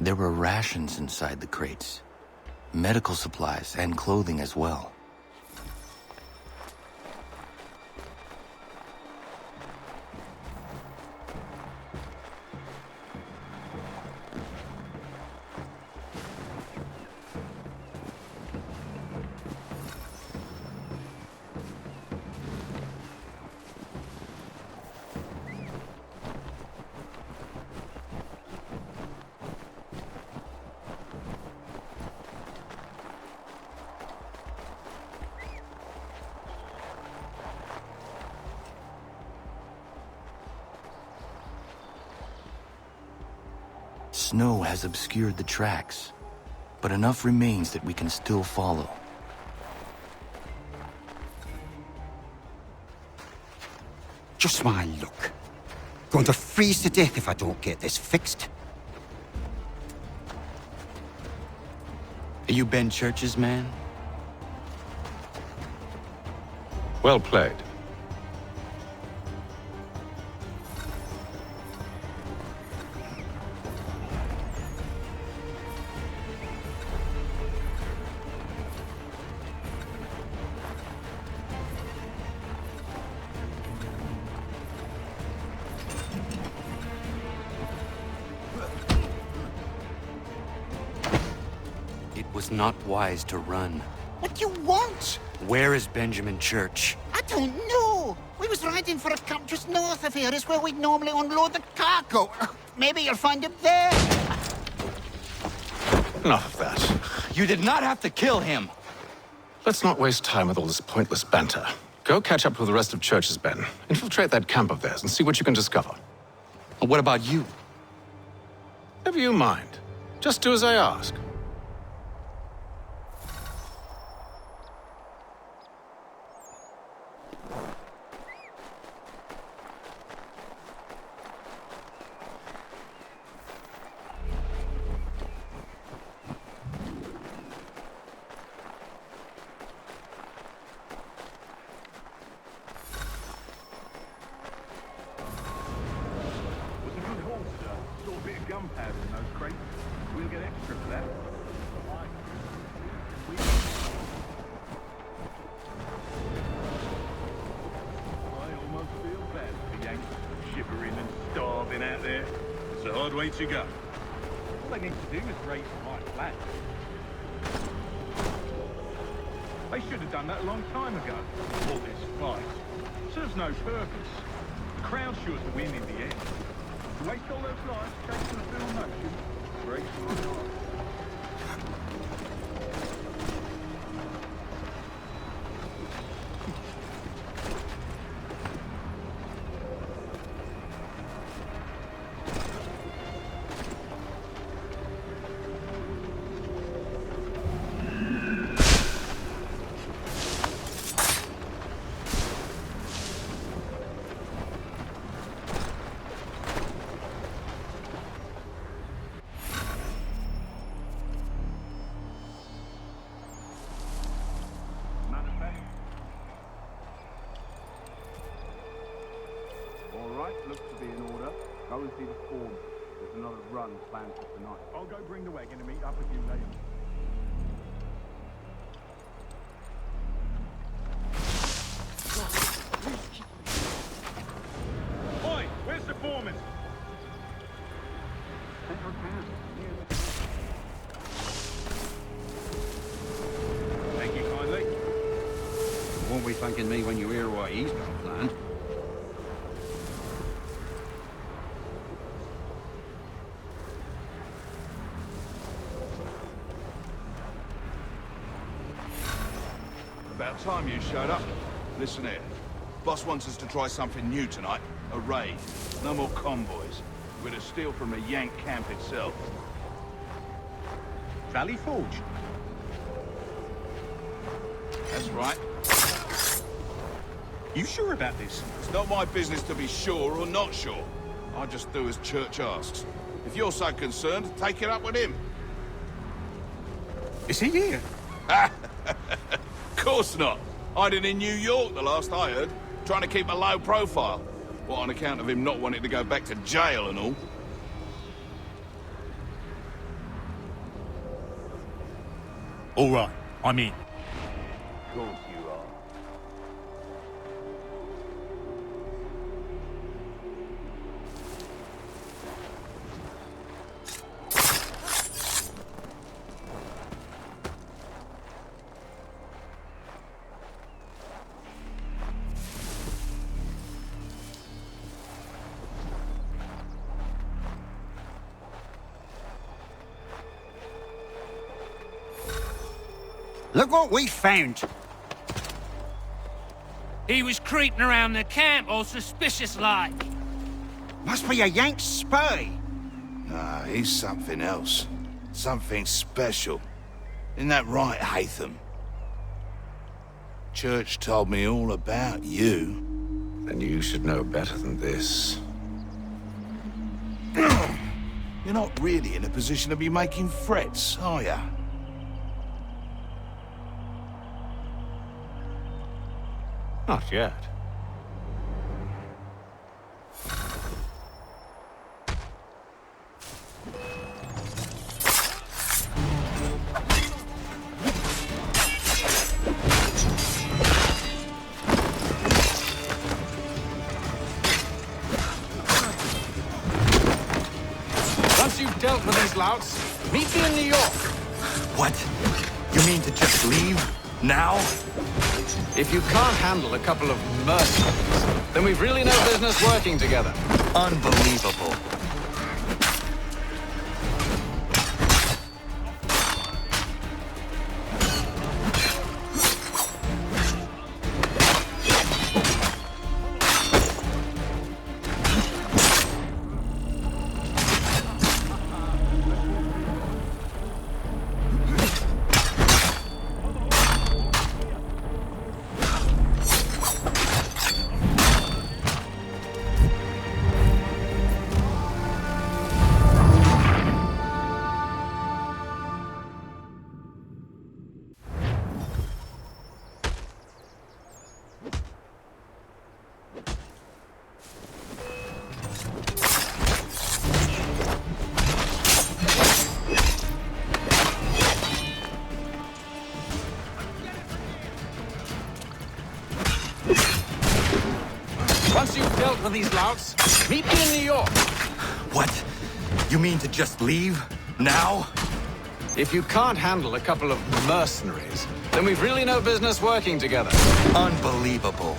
There were rations inside the crates, medical supplies and clothing as well. Snow has obscured the tracks, but enough remains that we can still follow. Just my luck. Going to freeze to death if I don't get this fixed. Are you Ben Church's man? Well played. It was not wise to run. What do you want? Where is Benjamin Church? I don't know. We was riding for a camp just north of here. Is where we'd normally unload the cargo. Maybe you'll find him there. Enough of that. You did not have to kill him! Let's not waste time with all this pointless banter. Go catch up with the rest of Church's men. Infiltrate that camp of theirs and see what you can discover. What about you? Never you mind. Just do as I ask. Gunpowder in those crates. We'll get extra for that. I almost feel bad for Yanks shivering and starving out there. It's a hard way to go. All they need to do is raise the right flag. They should have done that a long time ago. All this fight serves no purpose. The crowd's sure to win in the end. To waste all those lives chasing a film motion breaks my heart. Looks to be in order. Go and see the form. There's another run planned for tonight. I'll go bring the wagon and meet up with you later. Oi, where's the foreman? Thank you kindly. You won't be thanking me when you hear what he's got planned. About time you showed up. Listen here. Boss wants us to try something new tonight. A raid. No more convoys. We're to steal from the Yank camp itself. Valley Forge. That's right. You sure about this? It's not my business to be sure or not sure. I just do as Church asks. If you're so concerned, take it up with him. Is he here? Of course not. Hiding in New York, the last I heard. Trying to keep a low profile. What, on account of him not wanting to go back to jail and all? All right, I'm in. Of course you are. Look what we found. He was creeping around the camp all suspicious-like. Must be a Yank spy. Nah, he's something else. Something special. Isn't that right, Hatham? Church told me all about you. Then you should know better than this. You're not really in a position to be making threats, are ya? Not yet. Once you've dealt with these louts, meet me in New York. What? You mean to just leave? Now? If you can't handle a couple of mercenaries, then we've really no business working together. Unbelievable. Once you've dealt with these louts, meet me in New York. What? You mean to just leave? Now? If you can't handle a couple of mercenaries, then we've really no business working together. Unbelievable.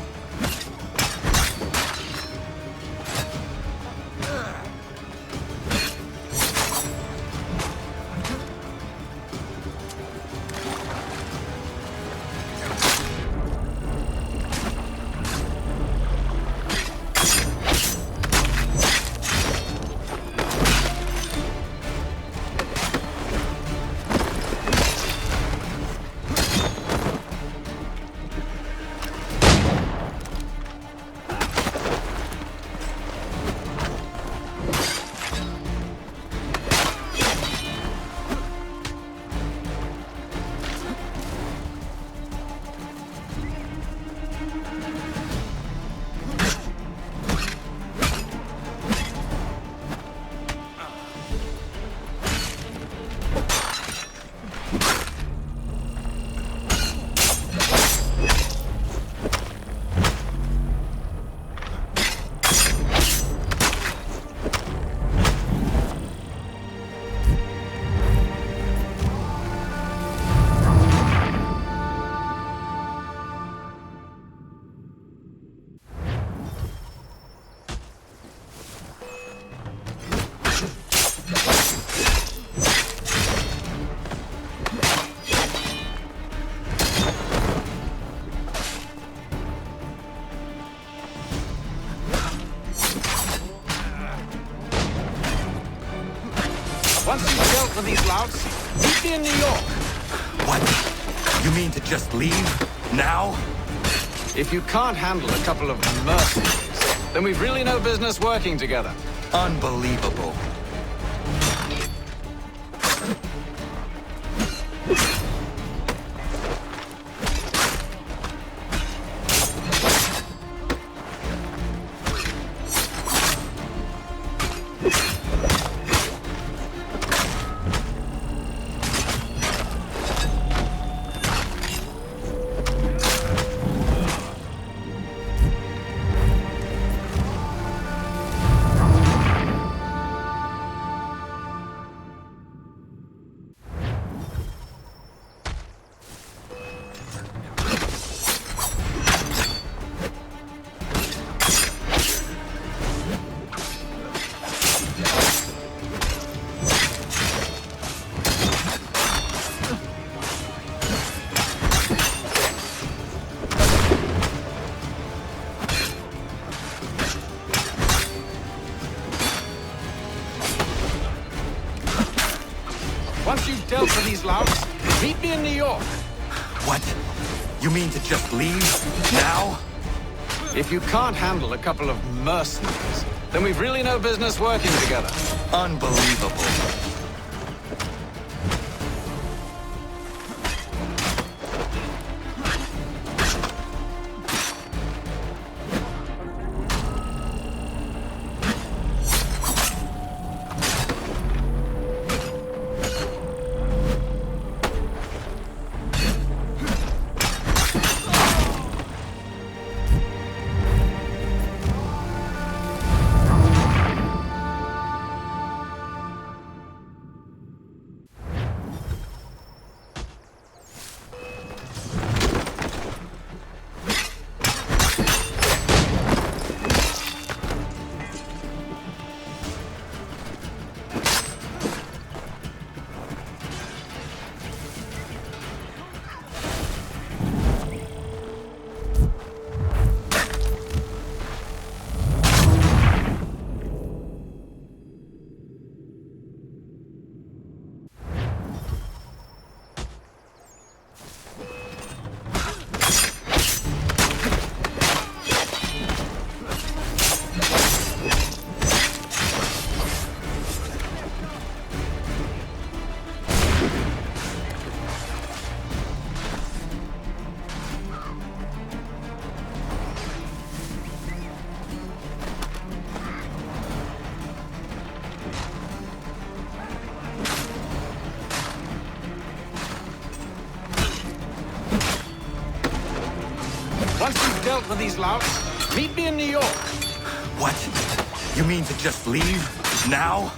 Once you've dealt with these louts, meet me in New York. What? You mean to just leave? Now? If you can't handle a couple of mercenaries, then we've really no business working together. Unbelievable. Once you've dealt with these louts, meet me in New York. What? You mean to just leave? Now? If you can't handle a couple of mercenaries, then we've really no business working together. Unbelievable. Once you've dealt with these louts, meet me in New York. What? You mean to just leave? Now?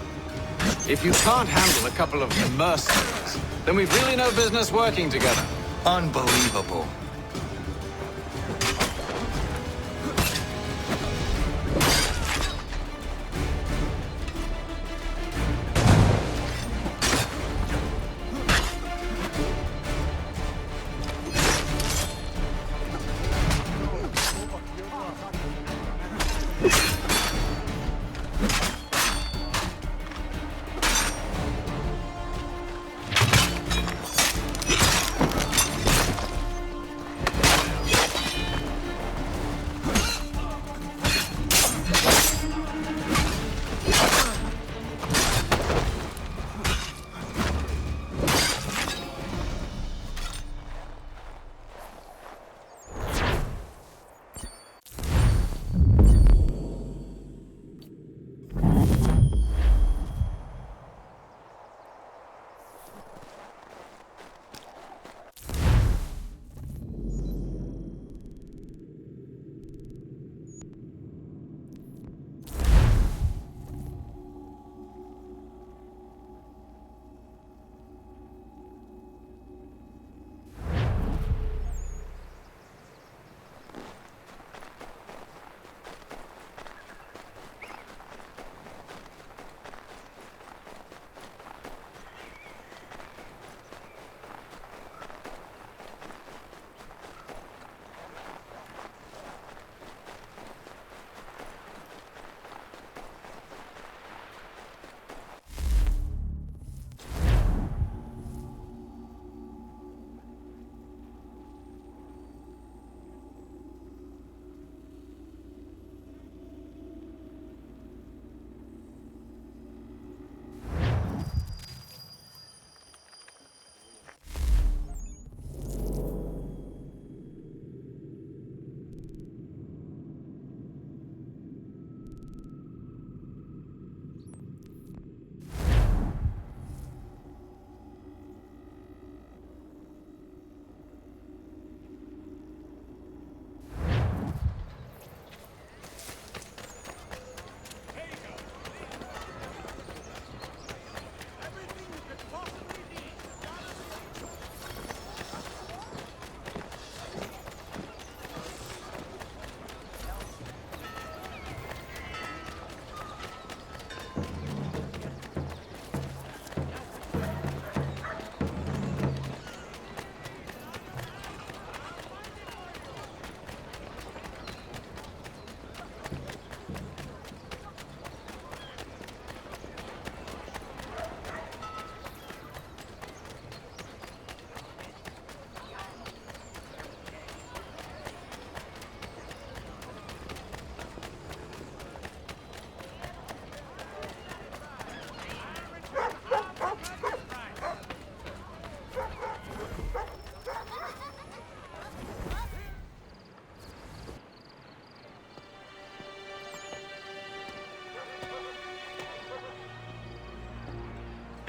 If you can't handle a couple of mercenaries, then we've really no business working together. Unbelievable.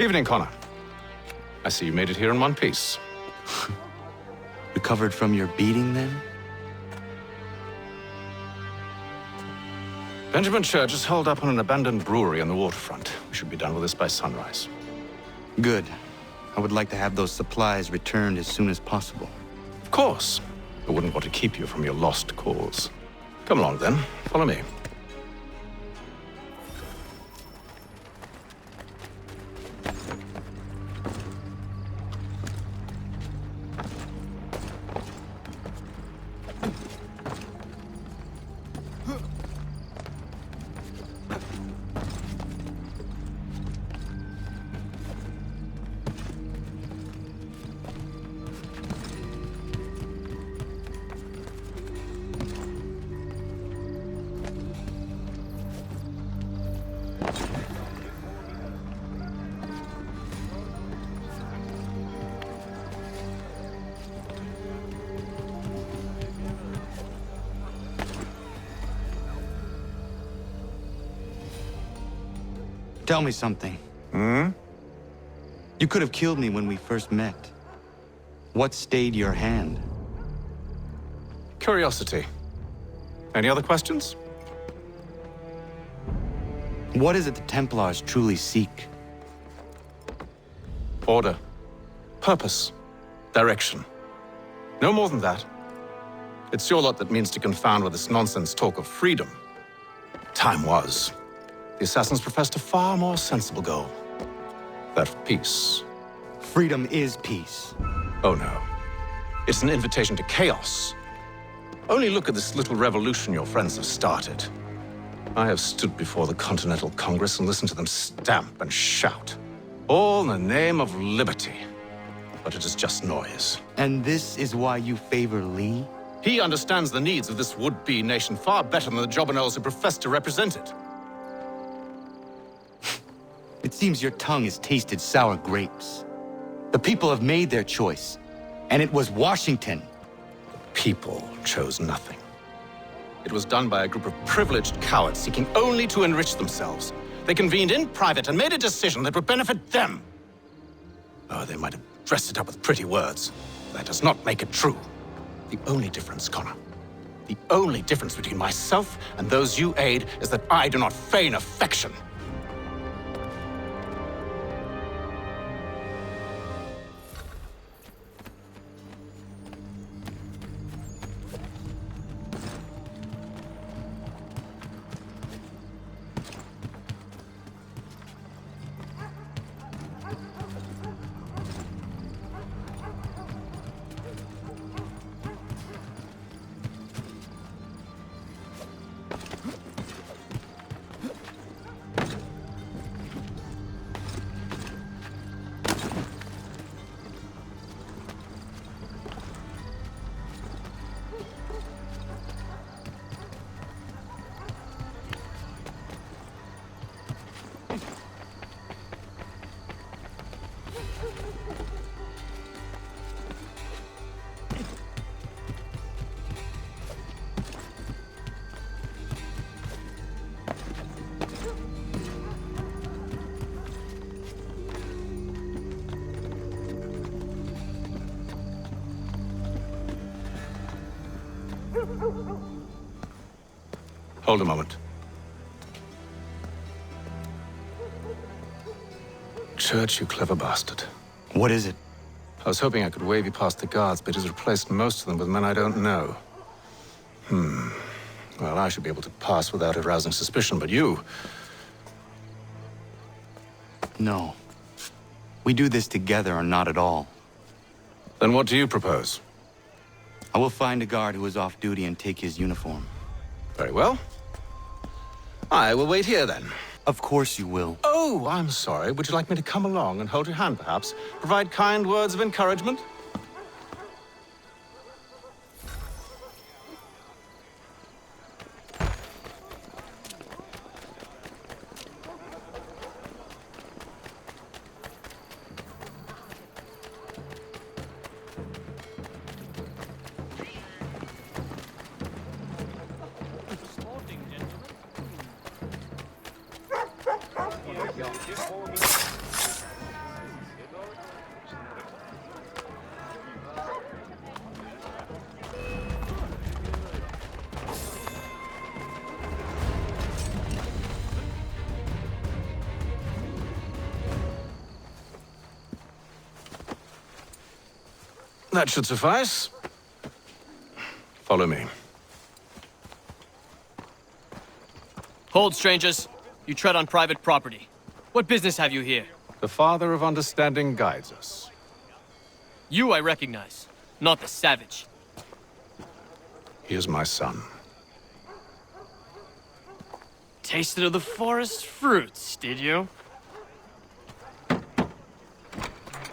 Evening, Connor. I see you made it here in one piece. Recovered from your beating, then? Benjamin Church is holed up on an abandoned brewery on the waterfront. We should be done with this by sunrise. Good. I would like to have those supplies returned as soon as possible. Of course. I wouldn't want to keep you from your lost cause. Come along, then. Follow me. Tell me something. You could have killed me when we first met. What stayed your hand? Curiosity. Any other questions? What is it the Templars truly seek? Order. Purpose. Direction. No more than that. It's your lot that means to confound with this nonsense talk of freedom. Time was. The assassins professed a far more sensible goal. That of peace. Freedom is peace. Oh no. It's an invitation to chaos. Only look at this little revolution your friends have started. I have stood before the Continental Congress and listened to them stamp and shout. All in the name of liberty. But it is just noise. And this is why you favor Lee? He understands the needs of this would-be nation far better than the jobberknolls who profess to represent it. It seems your tongue has tasted sour grapes. The people have made their choice, and it was Washington. People chose nothing. It was done by a group of privileged cowards seeking only to enrich themselves. They convened in private and made a decision that would benefit them. Oh, they might have dressed it up with pretty words. That does not make it true. The only difference, Connor, the only difference between myself and those you aid is that I do not feign affection. Hold a moment. Church, you clever bastard. What is it? I was hoping I could wave you past the guards, but he's replaced most of them with men I don't know. Well, I should be able to pass without arousing suspicion, but you... No. We do this together or not at all. Then what do you propose? I will find a guard who is off duty and take his uniform. Very well. I will wait here, then. Of course you will. Oh, I'm sorry. Would you like me to come along and hold your hand, perhaps? Provide kind words of encouragement? That should suffice. Follow me. Hold, strangers. You tread on private property. What business have you here? The Father of Understanding guides us. You I recognize, not the savage. He is my son. Tasted of the forest fruits, did you?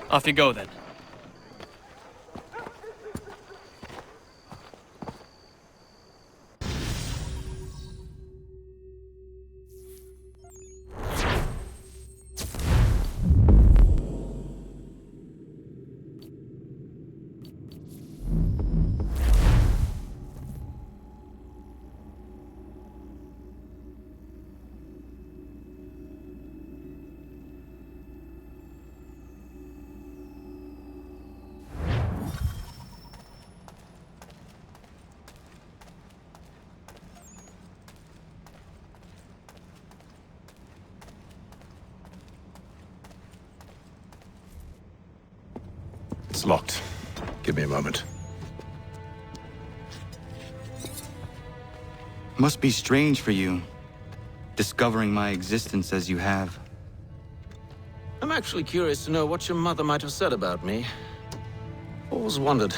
Off you go, then. It's locked. Give me a moment. Must be strange for you, discovering my existence as you have. I'm actually curious to know what your mother might have said about me. Always wondered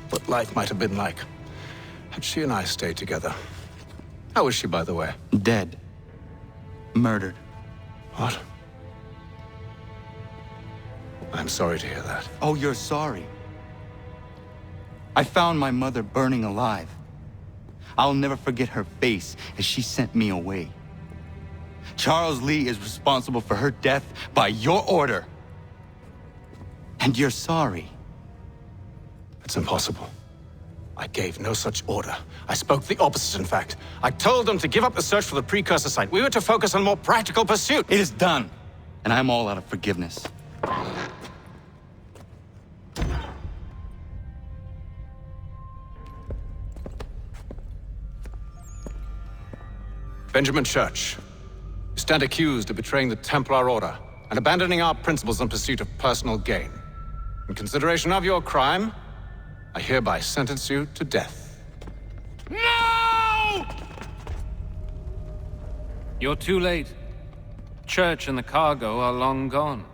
what life might have been like had she and I stayed together. How is she, by the way? Dead. Murdered. What? I'm sorry to hear that. Oh, you're sorry. I found my mother burning alive. I'll never forget her face as she sent me away. Charles Lee is responsible for her death by your order. And you're sorry. It's impossible. I gave no such order. I spoke the opposite, in fact. I told them to give up the search for the precursor site. We were to focus on more practical pursuit. It is done, and I'm all out of forgiveness. Benjamin Church, you stand accused of betraying the Templar Order and abandoning our principles in pursuit of personal gain. In consideration of your crime, I hereby sentence you to death. No! You're too late. Church and the cargo are long gone.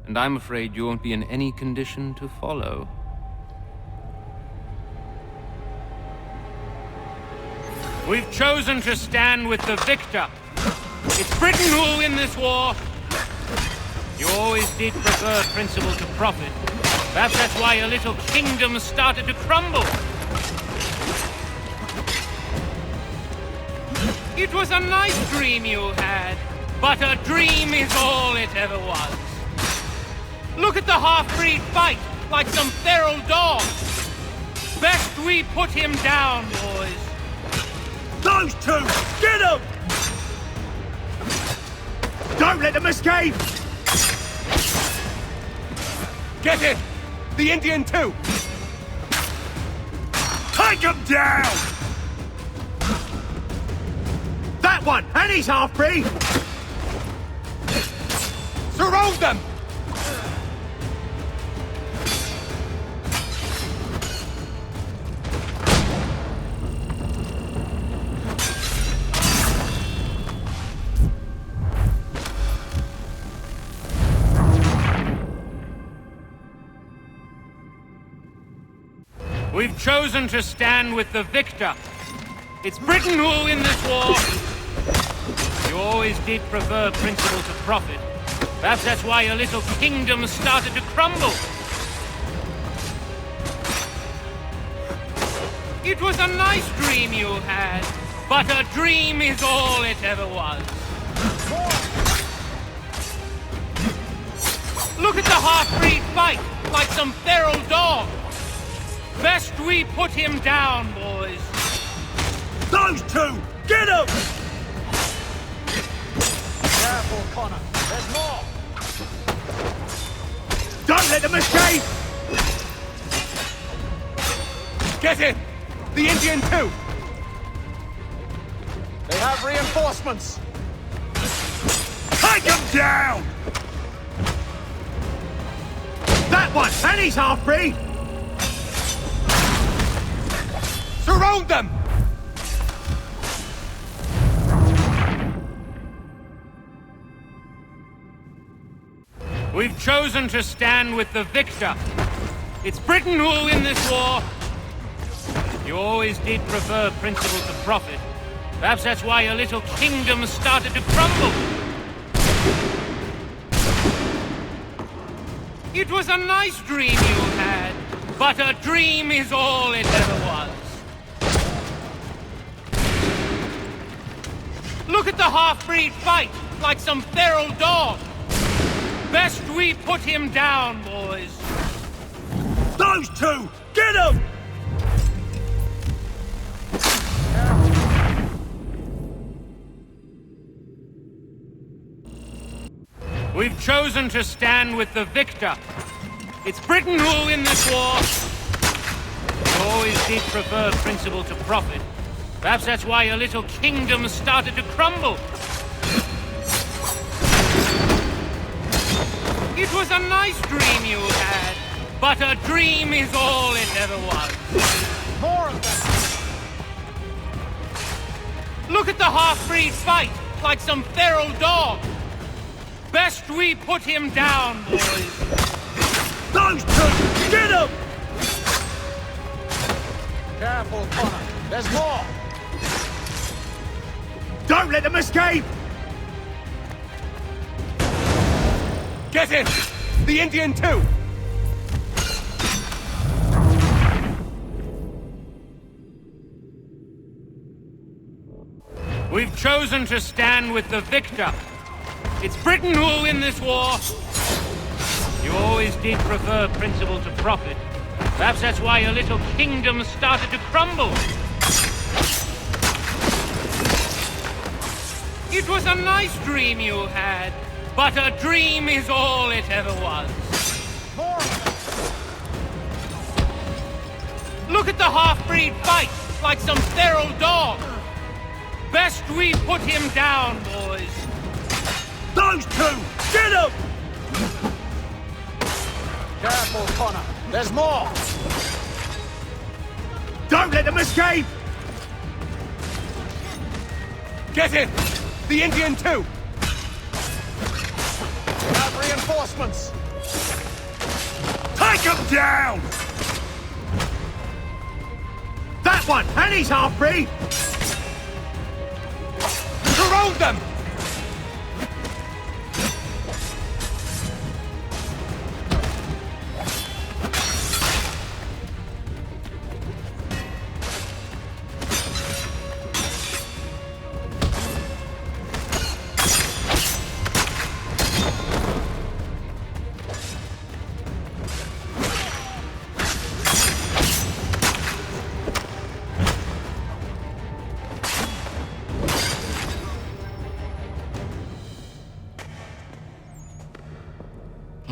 And I'm afraid you won't be in any condition to follow. We've chosen to stand with the victor. It's Britain who will win this war. You always did prefer principle to profit. Perhaps that's why your little kingdom started to crumble. It was a nice dream you had, but a dream is all it ever was. Look at the half-breed fight, like some feral dog. Best we put him down, boys. Those two! Get them! Don't let them escape! Get it! The Indian too! Take him down! That one! And he's half-breed! Surround them! We've chosen to stand with the victor. It's Britain who will win this war. You always did prefer principle to profit. Perhaps that's why your little kingdom started to crumble. It was a nice dream you had, but a dream is all it ever was. Look at the half-breed fight, like some feral dog. Best we put him down, boys. Those two! Get them! Careful, Connor. There's more! Don't let them escape! Get it! The Indian too! They have reinforcements! Take him down! That one! And he's half-breed! Surround them! We've chosen to stand with the victor. It's Britain who will win this war. You always did prefer principle to profit. Perhaps that's why your little kingdom started to crumble. It was a nice dream you had, but a dream is all it ever was. Look at the half-breed fight, like some feral dog. Best we put him down, boys. Those two! Get them! We've chosen to stand with the victor. It's Britain who will win this war. You always did prefer principle to profit. Perhaps that's why your little kingdom started to crumble. It was a nice dream you had, but a dream is all it ever was. More of them! Look at the half-breed fight, like some feral dog. Best we put him down, boys. Those two! Get them! Careful, Connor. There's more! Don't let them escape! Get him! The Indian too! We've chosen to stand with the victor. It's Britain who will win this war. You always did prefer principle to profit. Perhaps that's why your little kingdom started to crumble. It was a nice dream you had, but a dream is all it ever was. More of them! Look at the half-breed fight, like some feral dog. Best we put him down, boys. Those two! Get them! Careful, Connor. There's more! Don't let them escape! Get him! The Indian too! We have reinforcements! Take him down! That one! And he's half-breed! Surround them!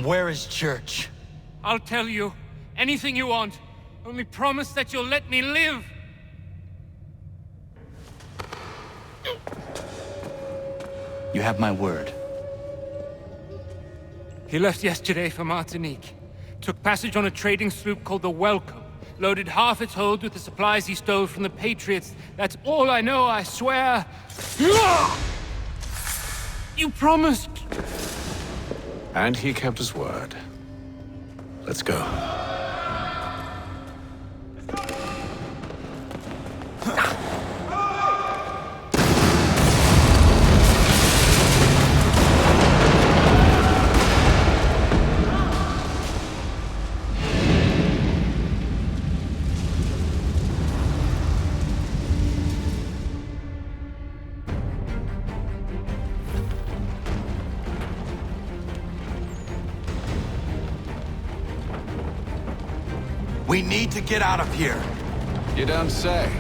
Where is Church? I'll tell you anything you want. Only promise that you'll let me live. You have my word. He left yesterday for Martinique. Took passage on a trading sloop called the Welcome. Loaded half its hold with the supplies he stole from the Patriots. That's all I know, I swear. You promised. And he kept his word. Let's go. We need to get out of here. You don't say.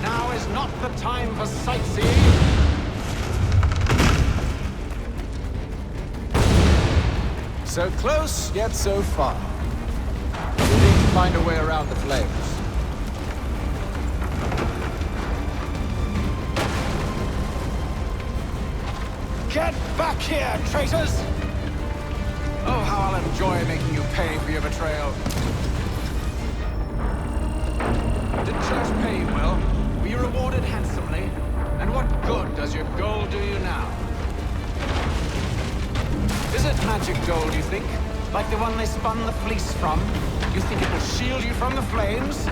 Now is not the time for sightseeing. So close, yet so far. find a way around the flames. Get back here, traitors! Oh, how I'll enjoy making you pay for your betrayal. Did church pay you well? Were you rewarded handsomely? And what good does your gold do you now? Is it magic gold, you think? Like the one they spun the fleece from? You think it will shield you from the flames?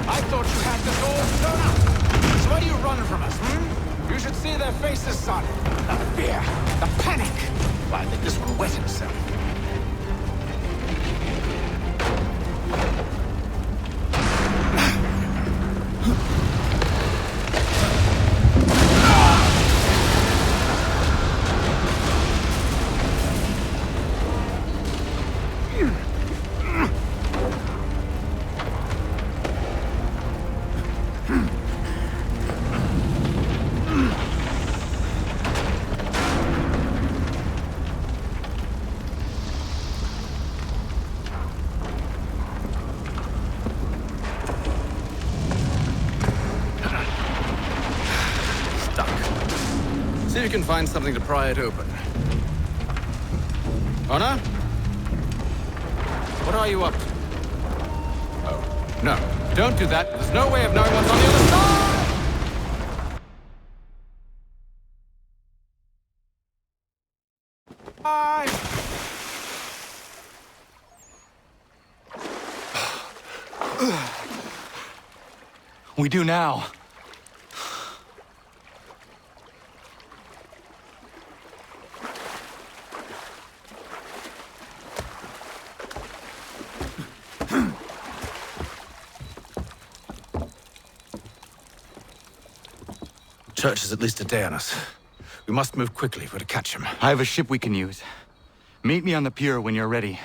I thought you had this all sewn up. So why do you run from us, You should see their faces, son. The fear, the panic. Why, I think this will wet himself. See if you can find something to pry it open. Honor? What are you up to? Oh, no. Don't do that. There's no way of knowing what's on the other side! Bye! We do now. Church is at least a day on us. We must move quickly if we're to catch him. I have a ship we can use. Meet me on the pier when you're ready.